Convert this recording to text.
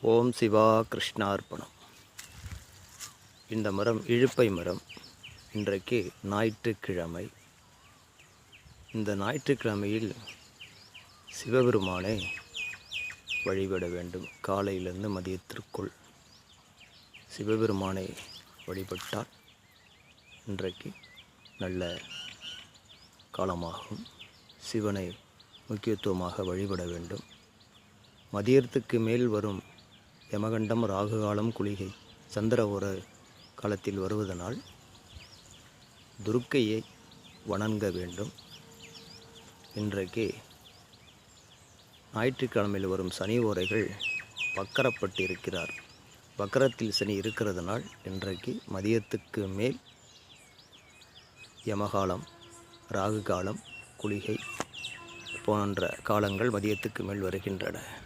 ஓம் சிவா கிருஷ்ணார்ப்பணம். இந்த மரம் இழுப்பை மரம். இன்றைக்கு ஞாயிற்றுக்கிழமை. இந்த ஞாயிற்றுக்கிழமையில் சிவபெருமானை வழிபட வேண்டும். காலையிலிருந்து மதியத்திற்குள் சிவபெருமானை வழிபட்டால் இன்றைக்கு நல்ல காலமாகும். சிவனை முக்கியத்துவமாக வழிபட வேண்டும். மதியத்துக்கு மேல் வரும் யமகண்டம், ராகுகாலம், குளிகை, சந்திர ஓர காலத்தில் வருவதனால் துர்க்கையை வணங்க வேண்டும். இன்றைக்கு ஞாயிற்றுக்கிழமையில் வரும் சனி ஓரைகள் வக்கரப்பட்டு இருக்கிறார். வக்கரத்தில் சனி இருக்கிறதுனால் இன்றைக்கு மதியத்துக்கு மேல் யமகாலம், ராகு காலம், குளிகை போன்ற காலங்கள் மதியத்துக்கு மேல் வருகின்றன.